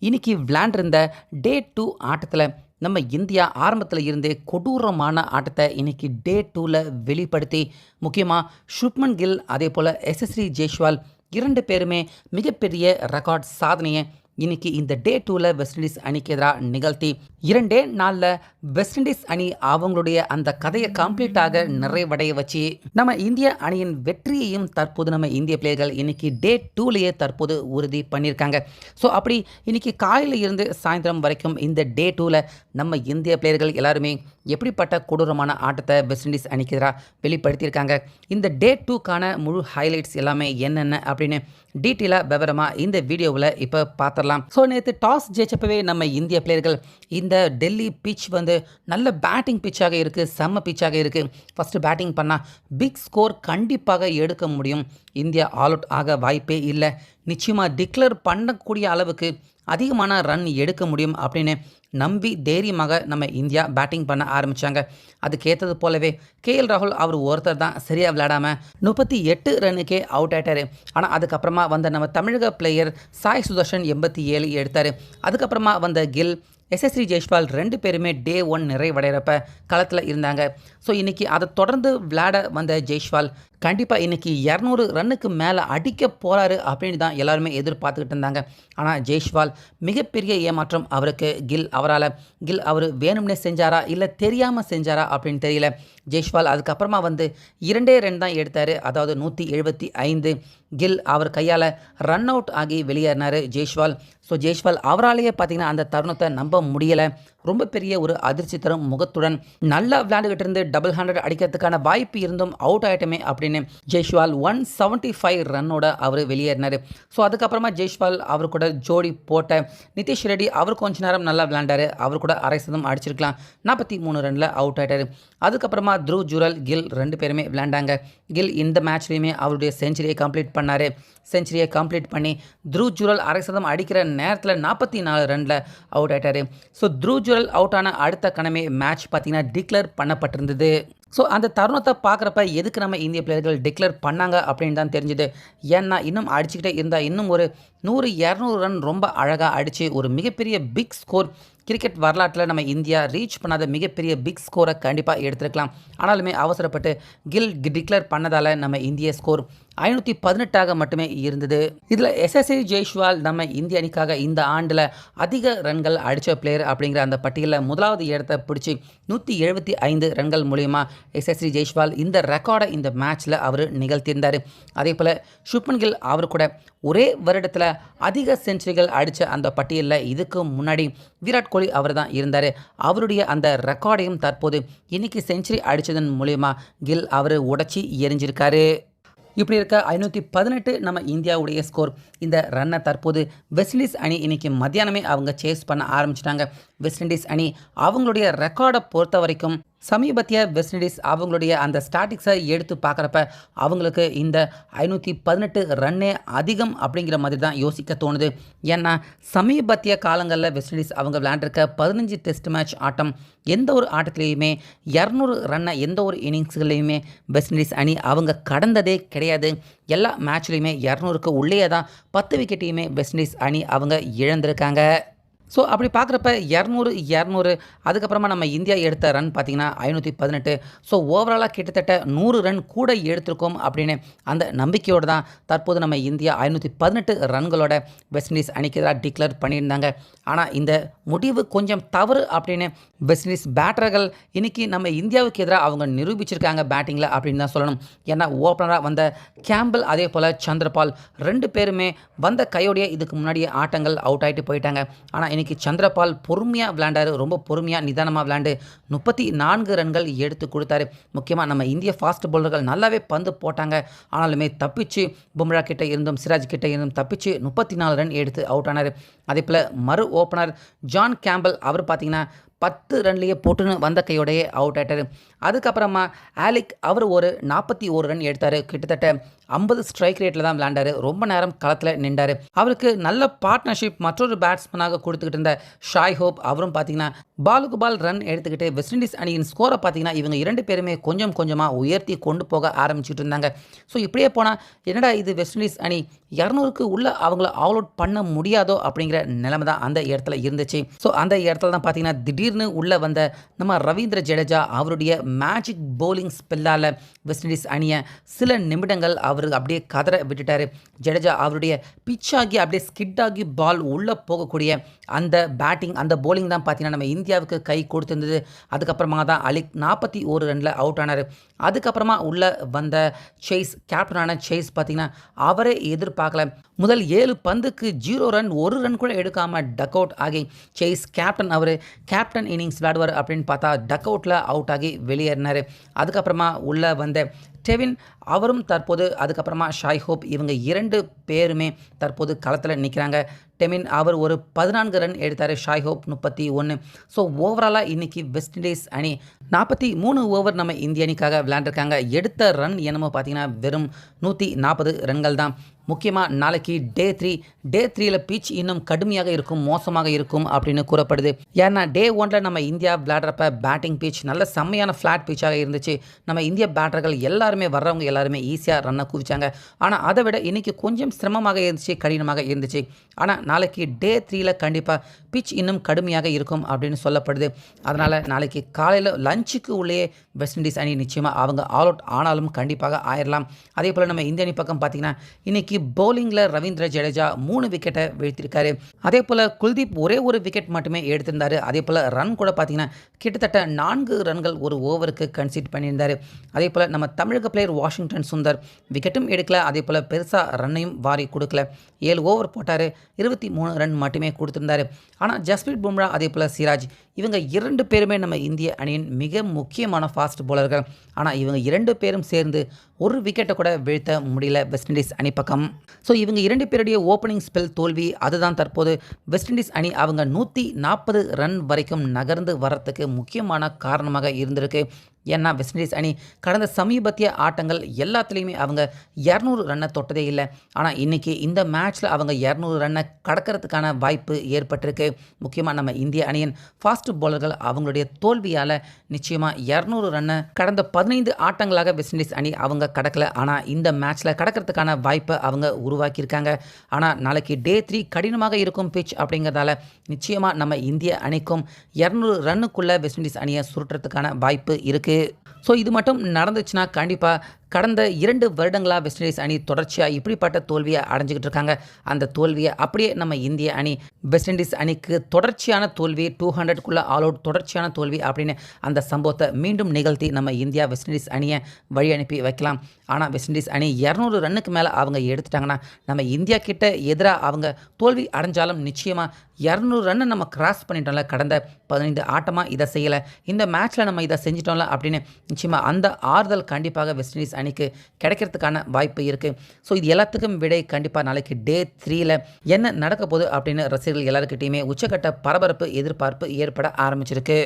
இன்னைக்கு விளையாண்டிருந்த டே 2 ஆட்டத்தில் நம்ம இந்தியா ஆரம்பத்தில் இருந்தே கொடூரமான ஆட்டத்தை இன்னைக்கு டே 2ல வெளிப்படுத்தி முக்கியமாக சுப்மன் கில் அதே போல் எஸ்எஸ்வி ஜெய்ஸ்வால் 2 பேருமே மிகப்பெரிய ரெக்கார்ட் சாதனையை இன்னைக்கு இந்த டே 2ல வெஸ்ட் இண்டீஸ் அணிக்கு எதிராக நிகழ்த்தி 2 நாளில் வெஸ்ட் இண்டீஸ் அணி அவங்களுடைய அந்த கதையை கம்ப்ளீட்டாக நிறைவடைய வச்சு நம்ம இந்திய அணியின் வெற்றியையும் தற்போது நம்ம இந்திய பிளேயர்கள் இன்னைக்கு டே 2லேயே தற்போது உறுதி பண்ணியிருக்காங்க. ஸோ அப்படி இன்னைக்கு காலையில் இருந்து சாயந்தரம் வரைக்கும் இந்த டே 2ல நம்ம இந்திய பிளேயர்கள் எல்லாருமே எப்படிப்பட்ட கொடூரமான ஆட்டத்தை வெஸ்ட் இண்டீஸ் அணிக்கு எதிராக வெளிப்படுத்தியிருக்காங்க, இந்த டே 2க்கான முழு ஹைலைட்ஸ் எல்லாமே என்னென்ன அப்படின்னு டீட்டெயிலாக விவரமாக இந்த வீடியோவில் இப்போ பார்த்துடலாம். ஸோ நேற்று டாஸ் ஜெயிச்சப்பவே நம்ம இந்திய பிளேயர்கள் இந்த டெல்லி பிச் வந்து நல்ல பேட்டிங் பிச்சாக இருக்குது, செம்ம பிச்சாக இருக்குது. ஃபஸ்ட்டு பேட்டிங் பண்ணால் பிக் ஸ்கோர் கண்டிப்பாக எடுக்க முடியும், இந்தியா ஆல் அவுட் ஆக வாய்ப்பே இல்லை, நிச்சயமாக டிக்ளேர் பண்ணக்கூடிய அளவுக்கு அதிகமான ரன் எடுக்க முடியும் அப்படின்னு நம்பி தைரியமாக நம்ம இந்தியா பேட்டிங் பண்ண ஆரம்பித்தாங்க. அதுக்கேற்றது போலவே கேஎல் ராகுல் அவர் ஒருத்தர் தான் சரியாக விளையாடாமல் 38 ரன்னுக்கே அவுட் ஆகிட்டார். ஆனால் அதுக்கப்புறமா வந்த நம்ம தமிழக பிளேயர் சாய் சுதர்ஷன் 87 எடுத்தார். அதுக்கப்புறமா வந்த கில் எஸ்எஸ்வி ஜெய்ஸ்வால் 2 பேருமே டே 1 நிறைவடைகிறப்ப களத்தில் இருந்தாங்க. ஸோ இன்றைக்கி அதை தொடர்ந்து விளையாட வந்த ஜெய்ஸ்வால் கண்டிப்பாக இன்றைக்கி 200 ரன்னுக்கு மேலே அடிக்க போகிறாரு அப்படின்னு தான் எல்லாருமே எதிர்பார்த்துக்கிட்டு இருந்தாங்க. ஆனால் ஜெய்ஸ்வால் மிகப்பெரிய ஏமாற்றம் அவருக்கு. கில் அவர் வேணும்னே செஞ்சாரா இல்லை தெரியாமல் செஞ்சாரா அப்படின்னு தெரியல. ஜெய்ஸ்வால் அதுக்கப்புறமா வந்து 2 ரன் தான் எடுத்தார், அதாவது 175. கில் அவர் கையால் ரன் அவுட் ஆகி வெளியேறினார் ஜெய்ஸ்வால். ஸோ ஜெய்ஸ்வால் அவராலேயே பார்த்திங்கன்னா அந்த தருணத்தை நம்ப முடியலை. ரொம்ப பெரிய ஒரு அதிர்ச்சி தரும் முகத்துடன் நல்லா விளையாண்டுக்கிட்டு இருந்து டபுள் 100 அடிக்கிறதுக்கான வாய்ப்பு இருந்தும் அவுட் ஆகிட்டமே அப்படின்னு ஜெய்ஸ்வால் 175 ரன்னோட அவர் வெளியேறினார். ஸோ அதுக்கப்புறமா ஜெய்ஸ்வால் அவர் கூட ஜோடி போட்ட நிதிஷ் ரெட்டி அவர் கொஞ்ச நேரம் நல்லா விளையாண்டார், அவர் கூட அரை சதம் அடிச்சிருக்கலாம், 43 ரனில் அவுட் ஆகிட்டார். அதுக்கப்புறமா த்ருவ் ஜுரல் கில் 2 பேருமே விளையாண்டாங்க. கில் இந்த மேட்ச்லேயுமே அவருடைய செஞ்சுரியை கம்ப்ளீட் பண்ணார். செஞ்சுரியை கம்ப்ளீட் பண்ணி த்ருவ் ஜுரல் அரை சதம் அடிக்கிற நேரத்தில் 44 ரனில் அவுட் ஆகிட்டார். ஸோ த்ருவ் ஜுரல் அவுட் ஆன அடுத்த கணமே மேட்ச் பார்த்திங்கன்னா டிக்ளேர் பண்ணப்பட்டிருந்தது. ஸோ அந்த தருணத்தை பார்க்குறப்ப எதுக்கு நம்ம இந்திய பிளேயர்கள் டிக்ளேர் பண்ணாங்க அப்படின்னு தான் தெரிஞ்சுது. ஏன்னா இன்னும் அடிச்சுக்கிட்டே இருந்தால் இன்னும் ஒரு 100-200 ரன் ரொம்ப அழகாக அடித்து ஒரு மிகப்பெரிய பிக் ஸ்கோர் கிரிக்கெட் வரலாற்றில் நம்ம இந்தியா ரீச் பண்ணாத மிகப்பெரிய பிக் ஸ்கோரை கண்டிப்பாக எடுத்துருக்கலாம். ஆனாலுமே அவசரப்பட்டு கில் டிக்ளேர் பண்ணதால் நம்ம இந்திய ஸ்கோர் 518 மட்டுமே இருந்தது. இதில் எஸ்எஸ்வி ஜெய்ஸ்வால் நம்ம இந்திய அணிக்காக இந்த ஆண்டில் அதிக ரன்கள் அடித்த பிளேயர் அப்படிங்கிற அந்த பட்டியலில் முதலாவது இடத்தை பிடிச்சி 175 ரன்கள் மூலயமா எஸ்எஸ்வி ஜெய்ஸ்வால் இந்த ரெக்கார்டை இந்த மேட்ச்சில் அவர் நிகழ்த்தியிருந்தார். அதே போல் சுப்மன் கில் அவர் கூட ஒரே வருடத்தில் அதிக செஞ்சுரிகள் அடித்த அந்த பட்டியலில் இதுக்கு முன்னாடி விராட் கோலி அவர் தான் இருந்தார். அவருடைய அந்த ரெக்கார்டையும் தற்போது இன்றைக்கி செஞ்சுரி அடித்ததன் மூலயமா கில் அவர் உடச்சி எரிஞ்சிருக்காரு. இப்படி இருக்க 518 நம்ம இந்தியாவுடைய ஸ்கோர். இந்த ரன்னை தற்போது வெஸ்ட் இண்டீஸ் அணி இன்றைக்கி மத்தியானமே அவங்க சேஸ் பண்ண ஆரம்பிச்சிட்டாங்க. வெஸ்ட் இண்டீஸ் அணி அவங்களுடைய ரெக்கார்டை பொறுத்த வரைக்கும் சமீபத்திய வெஸ்ட் இண்டீஸ் அவங்களுடைய அந்த ஸ்டாட்டிக்ஸை எடுத்து பார்க்குறப்ப அவங்களுக்கு இந்த 518 ரன்னே அதிகம் அப்படிங்கிற மாதிரி தான் யோசிக்க தோணுது. ஏன்னா சமீபத்திய காலங்களில் வெஸ்ட் இண்டீஸ் அவங்க விளையாண்டுருக்க 15 டெஸ்ட் மேட்ச் ஆட்டம் எந்த ஒரு ஆட்டத்துலேயுமே 200 ரன்னை எந்த ஒரு இன்னிங்ஸ்களையுமே வெஸ்ட் இண்டீஸ் அணி அவங்க கடந்ததே கிடையாது. எல்லா மேட்ச்லேயுமே 200க்கு உள்ளே தான் 10 விக்கெட்டையுமே வெஸ்ட் இண்டீஸ் அணி அவங்க இழந்திருக்காங்க. ஸோ அப்படி பார்க்குறப்ப 200 அதுக்கப்புறமா நம்ம இந்தியா எடுத்த ரன் பார்த்திங்கன்னா 518. ஸோ ஓவராலாக கிட்டத்தட்ட 100 ரன் கூட எடுத்திருக்கோம் அப்படின்னு அந்த நம்பிக்கையோடு தான் தற்போது நம்ம இந்தியா 518 ரன்களோட வெஸ்ட் இண்டீஸ் அணிக்கு எதிராக டிக்ளேர் பண்ணியிருந்தாங்க. ஆனால் இந்த முடிவு கொஞ்சம் தவறு அப்படின்னு வெஸ்ட் இண்டீஸ் பேட்டர்கள் இன்றைக்கி நம்ம இந்தியாவுக்கு எதிராக அவங்க நிரூபிச்சிருக்காங்க பேட்டிங்கில் அப்படின்னு தான் சொல்லணும். ஏன்னா ஓப்பனராக வந்த கேம்பல் அதே போல் சந்திரபால் 2 பேருமே வந்த கையோடைய இதுக்கு முன்னாடியே ஆட்டங்கள் அவுட் ஆகிட்டு போயிட்டாங்க. ஆனால் இன்றைக்கி சந்திரபால் பொறுமையாக விளையாண்டார், ரொம்ப பொறுமையாக நிதானமாக விளையாண்டு 34 ரன்கள் எடுத்து கொடுத்தாரு. முக்கியமாக நம்ம இந்திய ஃபாஸ்ட் பவுலர்கள் நல்லாவே பந்து போட்டாங்க, ஆனாலுமே தப்பிச்சு பும்ரா கிட்டே இருந்தும் சிராஜ் கிட்டே இருந்தும் தப்பிச்சு 34 ரன் எடுத்து அவுட் ஆனார். அதே போல் மறு ஓப்பனர் ஜான் கேம்பல் அவர் பார்த்திங்கன்னா 10 ரன்லேயே போட்டுன்னு வந்த கையோடையே அவுட் ஆகிட்டார். அதுக்கப்புறமா ஆலிக் அவர் ஒரு 41 ரன் எடுத்தார். கிட்டத்தட்ட 50 ஸ்ட்ரைக் ரேட்டில் தான் விளையாண்டாரு. ரொம்ப நேரம் களத்தில் நின்றார். அவருக்கு நல்ல பார்ட்னர்ஷிப் மற்றொரு பேட்ஸ்மேனாக கொடுத்துக்கிட்டு இருந்த ஷாய் ஹோப் அவரும் பார்த்தீங்கன்னா பாலுக்கு பால் ரன் எடுத்துக்கிட்டு வெஸ்ட் இண்டீஸ் அணியின் ஸ்கோரை பார்த்தீங்கன்னா இவங்க 2 பேருமே கொஞ்சம் கொஞ்சமாக உயர்த்தி கொண்டு போக ஆரம்பிச்சுட்டு இருந்தாங்க. ஸோ இப்படியே போனால் என்னடா இது வெஸ்ட் இண்டீஸ் அணி 200க்கு உள்ள அவங்கள ஆல் அவுட் பண்ண முடியாதோ அப்படிங்கிற நிலைமை தான் அந்த இடத்துல இருந்துச்சு. ஸோ அந்த இடத்துல தான் பார்த்தீங்கன்னா திடீர்னு உள்ள வந்த நம்ம ரவீந்திர ஜடேஜா அவருடைய மேஜிக் பவுலிங் ஸ்பெல்லால் வெஸ்ட் இண்டீஸ் அணியை சில நிமிடங்கள் அவர் அப்படியே கதற விட்டுட்டார். ஜடேஜா அவருடைய பிச் ஆகி அப்படியே ஸ்கிட் ஆகி பால் உள்ளே போகக்கூடிய அந்த பேட்டிங் அந்த பவுலிங் தான் பார்த்தீங்கன்னா நம்ம இந்தியாவுக்கு கை கொடுத்துருந்தது. அதுக்கப்புறமா தான் அலிக் 41 ரனில் அவுட் ஆனார். அதுக்கப்புறமா உள்ள வந்த கேப்டனான சேஸ் பார்த்தீங்கன்னா அவரே எதிர்பார்க்கல. முதல் 7 பந்துக்கு 0 ரன், 1 ரன் கூட எடுக்காமல் டக் அவுட் ஆகி கேப்டன் இன்னிங்ஸ் விளையாடுவார் அப்படின்னு பார்த்தா டக் அவுட்டில் அவுட் ஆகி வெளியேறினார். அதுக்கப்புறமா உள்ள வந்த டெவின் அவரும் தற்போது அதுக்கப்புறமா ஷாய் ஹோப் இவங்க 2 பேருமே தற்போது களத்தில் நிற்கிறாங்க. டெவின் அவர் ஒரு 14 ரன் எடுத்தார். Shai Hope 31. ஸோ ஓவராலாக இன்றைக்கி வெஸ்ட் இண்டீஸ் அணி 43 ஓவர் நம்ம இந்திய அணிக்காக விளையாண்டுருக்காங்க. எடுத்த ரன் என்னமோ பார்த்தீங்கன்னா வெறும் 140 ரன்கள் தான். முக்கியமாக நாளைக்கு டே 3ல பிச் இன்னும் கடுமையாக இருக்கும், மோசமாக இருக்கும் அப்படின்னு கூறப்படுது. ஏன்னா டே 1ல் நம்ம இந்தியா விளையாடுறப்ப பேட்டிங் பிச் நல்ல செம்மையான ஃப்ளாட் பிச்சாக இருந்துச்சு. நம்ம இந்திய பேட்டர்கள் எல்லாருமே வர்றவங்க எல்லாருமே ஈஸியாக ரன்னை குவிச்சாங்க. ஆனால் அதை விட இன்றைக்கி கொஞ்சம் சிரமமாக இருந்துச்சு, கடினமாக இருந்துச்சு. ஆனால் நாளைக்கு டே 3ல கண்டிப்பாக பிச் இன்னும் கடுமையாக இருக்கும் அப்படின்னு சொல்லப்படுது. அதனால் நாளைக்கு காலையில் லஞ்சுக்கு உள்ளே வெஸ்ட் இண்டீஸ் அணி நிச்சயமாக அவங்க ஆல் அவுட் ஆனாலும் கண்டிப்பாக ஆயிடலாம். அதே போல் நம்ம இந்திய அணி பக்கம் பார்த்திங்கன்னா இன்றைக்கி பவுலிங்கில் ரவீந்திர ஜடேஜா 3 விக்கெட்டை வீழ்த்திருக்காரு. அதே போல் குல்தீப் ஒரே ஒரு விக்கெட் மட்டுமே எடுத்திருந்தார். அதே போல் ரன் கூட பார்த்தீங்கன்னா கிட்டத்தட்ட 4 ரன்கள் ஒரு ஓவருக்கு கன்சிட் பண்ணியிருந்தார். அதே போல் நம்ம தமிழக பிளேயர் வாஷிங்டன் சுந்தர் விக்கெட்டும் எடுக்கல, அதே போல் பெருசாக ரன்னையும் வாரி கொடுக்கல. 7 ஓவர் போட்டார், 23 ரன் மட்டுமே கொடுத்துருந்தார். ஆனால் ஜஸ்பிரீத் பும்ரா அதே போல் சிராஜ் இவங்க 2 பேருமே நம்ம இந்திய அணியின் மிக முக்கியமான ஃபாஸ்ட் பவுலர்கள். ஆனால் இவங்க 2 பேரும் சேர்ந்து ஒரு விக்கெட்டை கூட வீழ்த்த முடியல வெஸ்ட் இண்டீஸ் அணி பக்கம். ஸோ இவங்க 2 பேருடைய ஓப்பனிங் ஸ்பெல் தோல்வி அதுதான் தற்போது வெஸ்ட் இண்டீஸ் அணி அவங்க 140 ரன் வரைக்கும் நகர்ந்து வர்றதுக்கு முக்கியமான காரணமாக இருந்திருக்கு. ஏன்னா வெஸ்ட் இண்டீஸ் அணி கடந்த சமீபத்திய ஆட்டங்கள் எல்லாத்துலேயுமே அவங்க 200 ரன்னை தொட்டதே இல்லை. ஆனால் இன்றைக்கி இந்த மேட்ச்சில் அவங்க 200 ரன்னை கடக்கிறதுக்கான வாய்ப்பு ஏற்பட்டிருக்கு. முக்கியமாக நம்ம இந்திய அணியின் ஃபாஸ்ட் பவுலர்கள் அவங்களுடைய தோல்வியால் நிச்சயமாக 200 ரன்னை கடந்த 15 ஆட்டங்களாக வெஸ்ட் இண்டீஸ் அணி அவங்க கடக்கலை. ஆனால் இந்த மேட்ச்சில் கடக்கிறதுக்கான வாய்ப்பை அவங்க உருவாக்கியிருக்காங்க. ஆனால் நாளைக்கு டே 3 கடினமாக இருக்கும் பிச் அப்படிங்கிறதால நிச்சயமாக நம்ம இந்திய அணிக்கும் 200 ரன்னுக்குள்ளே வெஸ்ட் இண்டீஸ் அணியை சுருட்டுறதுக்கான வாய்ப்பு இருக்குது. ஸோ இது மட்டும் நடந்துச்சுன்னா கண்டிப்பாக கடந்த 2 வருடங்களாக வெஸ்ட் இண்டீஸ் அணி தொடர்ச்சியாக இப்படிப்பட்ட தோல்வியை அடைஞ்சிக்கிட்டு இருக்காங்க. அந்த தோல்வியை அப்படியே நம்ம இந்திய அணி வெஸ்ட் இண்டீஸ் அணிக்கு தொடர்ச்சியான தோல்வி 200க்குள்ளே ஆல் அவுட் தொடர்ச்சியான தோல்வி அப்படின்னு அந்த சம்பவத்தை மீண்டும் நிகழ்த்தி நம்ம இந்தியா வெஸ்ட் இண்டீஸ் அணியை வழி அனுப்பி வைக்கலாம். ஆனால் வெஸ்ட் இண்டீஸ் அணி 200 ரன்னுக்கு மேலே அவங்க எடுத்துட்டாங்கன்னா நம்ம இந்தியா கிட்ட எதிராக அவங்க தோல்வி அடைஞ்சாலும் நிச்சயமாக 200 ரன்னை நம்ம கிராஸ் பண்ணிட்டோம்ல, கடந்த 15 ஆட்டமாக இதை செய்யலை, இந்த மேட்ச்சில் நம்ம இதை செஞ்சிட்டோம்ல அப்படின்னு நிச்சயமாக அந்த ஆறுதல் கண்டிப்பாக வெஸ்ட் இண்டீஸ் அணிக்கு கிடைக்கிறதுக்கான வாய்ப்பு இருக்குது. ஸோ இது எல்லாத்துக்கும் விடை கண்டிப்பாக நாளைக்கு டே 3ல என்ன நடக்க போகுது அப்படின்னு ரசிகர்கள் எல்லாருக்கிட்டையுமே உச்சக்கட்ட பரபரப்பு எதிர்பார்ப்பு ஏற்பட ஆரம்பிச்சிருக்கு.